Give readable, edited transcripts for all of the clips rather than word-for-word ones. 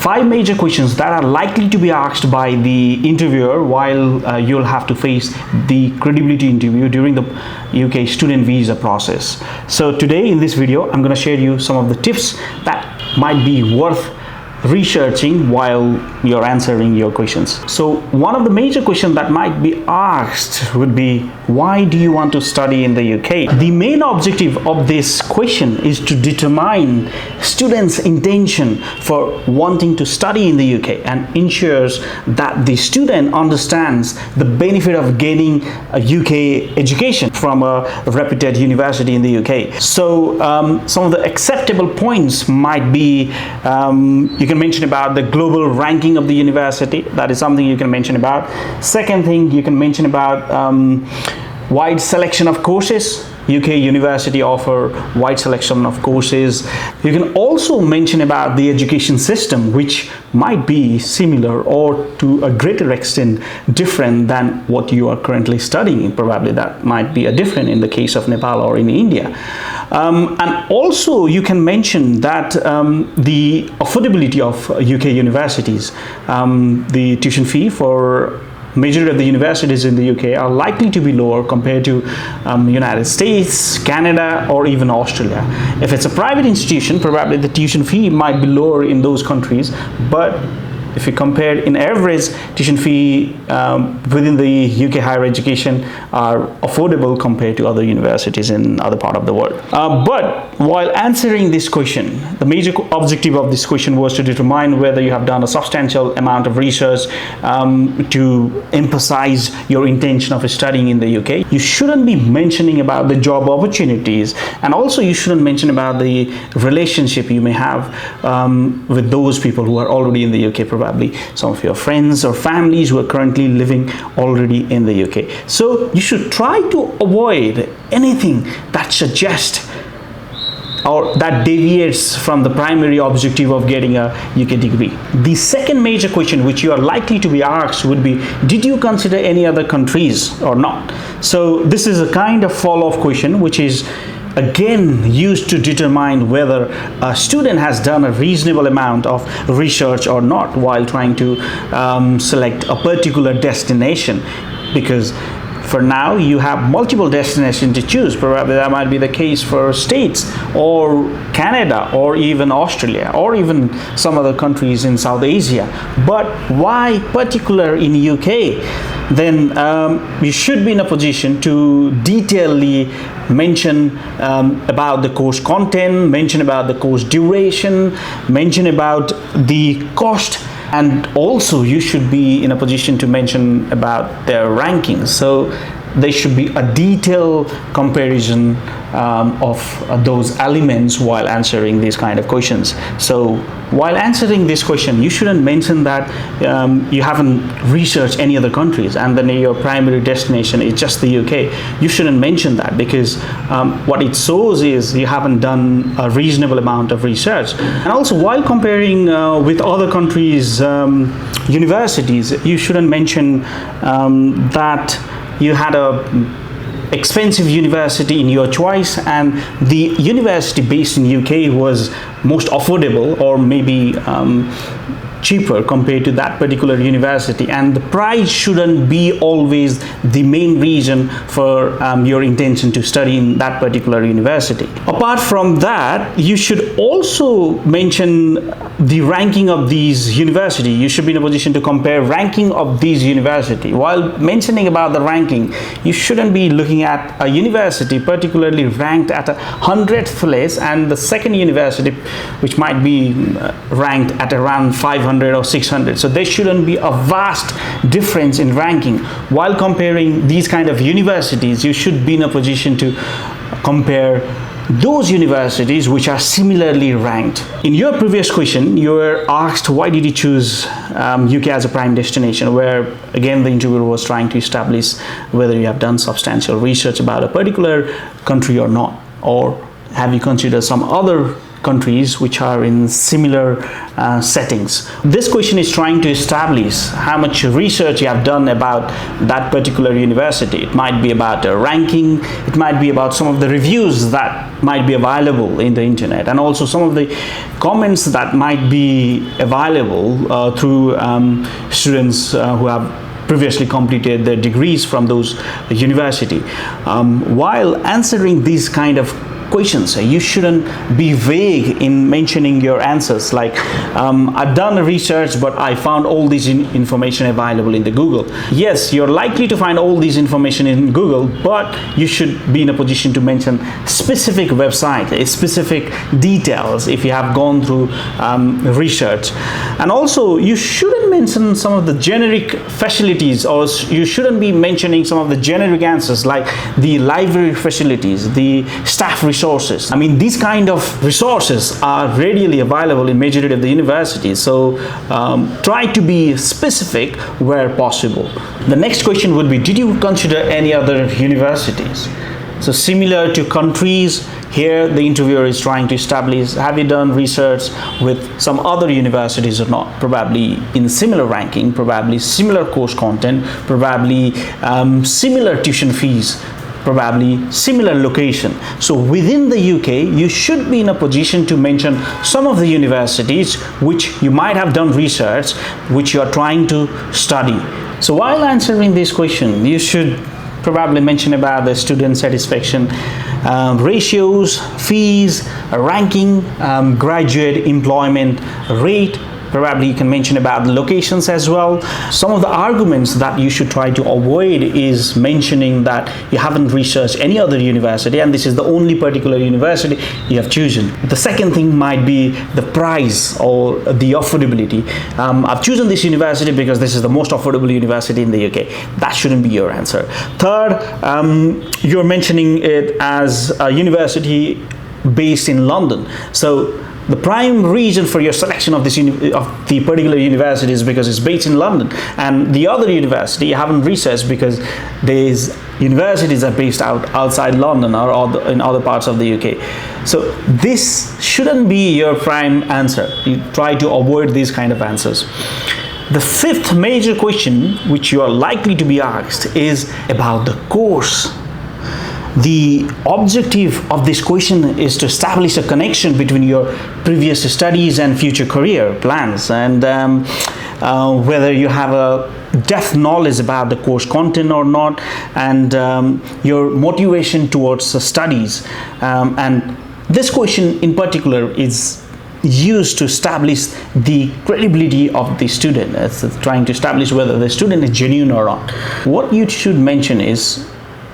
5 major questions that are likely to be asked by the interviewer while you'll have to face the credibility interview during the UK student visa process. So today in this video, I'm going to share you some of the tips that might be worth researching while you're answering your questions. So one of the major questions that might be asked would be, why do you want to study in the UK? The main objective of this question is to determine students' intention for wanting to study in the UK and ensures that the student understands the benefit of gaining a UK education from a reputed university in the UK. So some of the acceptable points might be, you can mention about the global ranking of the university. That is something you can mention about. Second thing, you can mention about wide selection of courses. UK university offer wide selection of courses. You can also mention about the education system, which might be similar or to a greater extent different than what you are currently studying. Probably that might be a different in the case of Nepal or in India. And also you can mention that the affordability of UK universities, the tuition fee for majority of the universities in the UK are likely to be lower compared to United States, Canada, or even Australia. If it's a private institution, probably the tuition fee might be lower in those countries, but if you compare in average, tuition fee within the UK higher education are affordable compared to other universities in other part of the world. But while answering this question, the major objective of this question was to determine whether you have done a substantial amount of research to emphasize your intention of studying in the UK. You shouldn't be mentioning about the job opportunities, and also you shouldn't mention about the relationship you may have with those people who are already in the UK, probably some of your friends or families who are currently living already in the UK. So you should try to avoid anything that suggests or that deviates from the primary objective of getting a UK degree. The second major question which you are likely to be asked would be, did you consider any other countries or not? So this is a kind of follow-up question which is again used to determine whether a student has done a reasonable amount of research or not while trying to select a particular destination, because for now you have multiple destinations to choose. Probably that might be the case for States or Canada or even Australia or even some other countries in South Asia. But why particular in UK? Then you should be in a position to detailedly mention about the course content, mention about the course duration, mention about the cost, and also you should be in a position to mention about their rankings. So there should be a detailed comparison of those elements while answering these kind of questions. So while answering this question, you shouldn't mention that you haven't researched any other countries and then your primary destination is just the UK. You shouldn't mention that, because what it shows is you haven't done a reasonable amount of research. And also while comparing with other countries' universities, you shouldn't mention that you had a expensive university in your choice and the university based in UK was most affordable or maybe cheaper compared to that particular university, and the price shouldn't be always the main reason for your intention to study in that particular university. Apart from that, you should also mention the ranking of these university. You should be in a position to compare ranking of these university. While mentioning about the ranking, you shouldn't be looking at a university particularly ranked at 100th place and the second university which might be ranked at around 500 or 600. So there shouldn't be a vast difference in ranking. While comparing these kind of universities, you should be in a position to compare those universities which are similarly ranked. In your previous question, you were asked why did you choose UK as a prime destination, where again the interviewer was trying to establish whether you have done substantial research about a particular country or not, or have you considered some other countries which are in similar settings. This question is trying to establish how much research you have done about that particular university. It might be about a ranking, it might be about some of the reviews that might be available in the internet, and also some of the comments that might be available through students who have previously completed their degrees from those university. While answering these kind of questions, you shouldn't be vague in mentioning your answers, like I've done research but I found all this information available in the Google. Yes, you're likely to find all this information in Google, but you should be in a position to mention specific website, specific details if you have gone through research. And also you shouldn't mention some of the generic facilities, or you shouldn't be mentioning some of the generic answers like the library facilities, the staff resources. I mean, these kind of resources are readily available in majority of the universities, so try to be specific where possible. The next question would be, did you consider any other universities? So similar to countries, here the interviewer is trying to establish, have you done research with some other universities or not? Probably in similar ranking, probably similar course content, probably similar tuition fees, probably similar location. So within the UK, you should be in a position to mention some of the universities which you might have done research, which you are trying to study. So while answering this question, you should probably mention about the student satisfaction ratios, fees, ranking, graduate employment rate. Probably you can mention about the locations as well. Some of the arguments that you should try to avoid is mentioning that you haven't researched any other university and this is the only particular university you have chosen. The second thing might be the price or the affordability. I've chosen this university because this is the most affordable university in the UK. That shouldn't be your answer. Third, you're mentioning it as a university based in London. So the prime reason for your selection of this of the particular university is because it's based in London, and the other university you haven't researched because these universities are based outside London or in other parts of the UK. So this shouldn't be your prime answer. You try to avoid these kind of answers. The fifth major question which you are likely to be asked is about the course. The objective of this question is to establish a connection between your previous studies and future career plans, and whether you have a depth knowledge about the course content or not, and your motivation towards the studies. And this question in particular is used to establish the credibility of the student. It's trying to establish whether the student is genuine or not. What you should mention is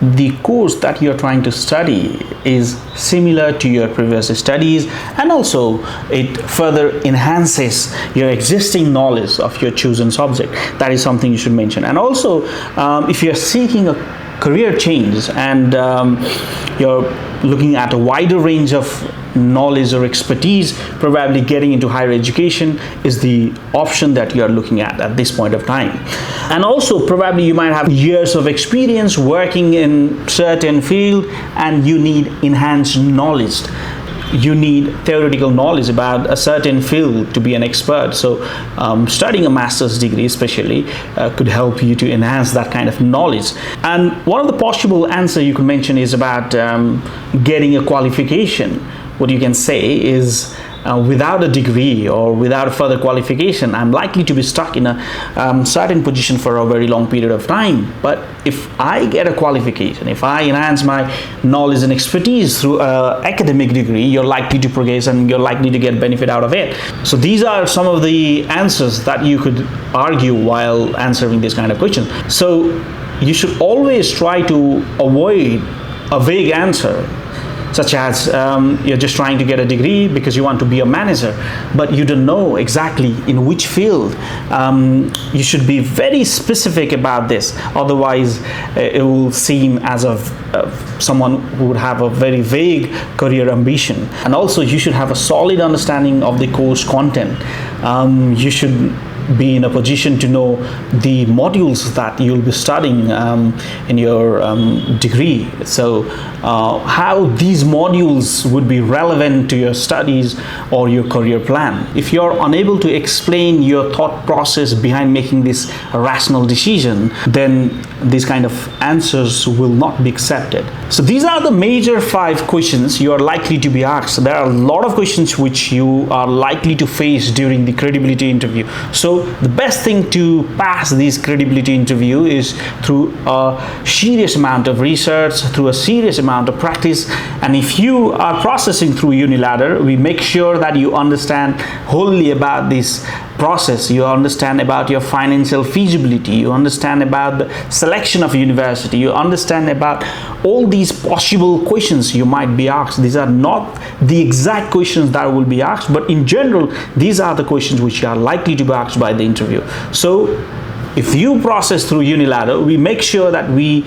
the course that you're trying to study is similar to your previous studies, and also it further enhances your existing knowledge of your chosen subject. That is something you should mention. And also if you're seeking a career change and you're looking at a wider range of knowledge or expertise, probably getting into higher education is the option that you are looking at this point of time. And also probably you might have years of experience working in certain field and you need enhanced knowledge. You need theoretical knowledge about a certain field to be an expert. So studying a master's degree especially could help you to enhance that kind of knowledge. And one of the possible answer you could mention is about getting a qualification. What you can say is without a degree or without a further qualification, I'm likely to be stuck in a certain position for a very long period of time. But if I get a qualification, if I enhance my knowledge and expertise through an academic degree, you're likely to progress and you're likely to get benefit out of it. So these are some of the answers that you could argue while answering this kind of question. So you should always try to avoid a vague answer, such as you're just trying to get a degree because you want to be a manager, but you don't know exactly in which field. You should be very specific about this, otherwise it will seem as of someone who would have a very vague career ambition. And also you should have a solid understanding of the course content. You should be in a position to know the modules that you'll be studying in your degree. So how these modules would be relevant to your studies or your career plan. If you're unable to explain your thought process behind making this rational decision, then these kind of answers will not be accepted. So these are the major 5 questions you are likely to be asked. There are a lot of questions which you are likely to face during the credibility interview. So the best thing to pass this credibility interview is through a serious amount of research, through a serious amount of practice. And if you are processing through Uni Ladder, we make sure that you understand wholly about this process. You understand about your financial feasibility, you understand about the selection of university, you understand about all these possible questions you might be asked. These are not the exact questions that will be asked, but in general these are the questions which are likely to be asked by the interview. So if you process through Uni Ladder, we make sure that we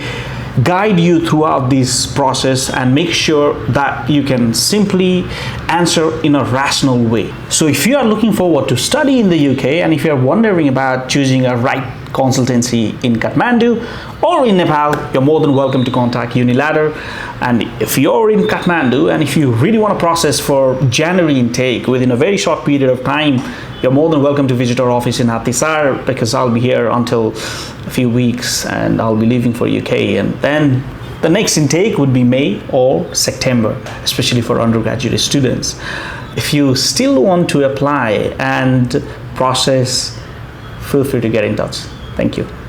guide you throughout this process and make sure that you can simply answer in a rational way. So if you are looking forward to study in the UK, and if you are wondering about choosing a right consultancy in Kathmandu or in Nepal, you're more than welcome to contact Uni Ladder. And if you're in Kathmandu and if you really want to process for January intake within a very short period of time, you're more than welcome to visit our office in Hathisar, because I'll be here until a few weeks and I'll be leaving for UK, and then the next intake would be May or September, especially for undergraduate students. If you still want to apply and process, feel free to get in touch. Thank you.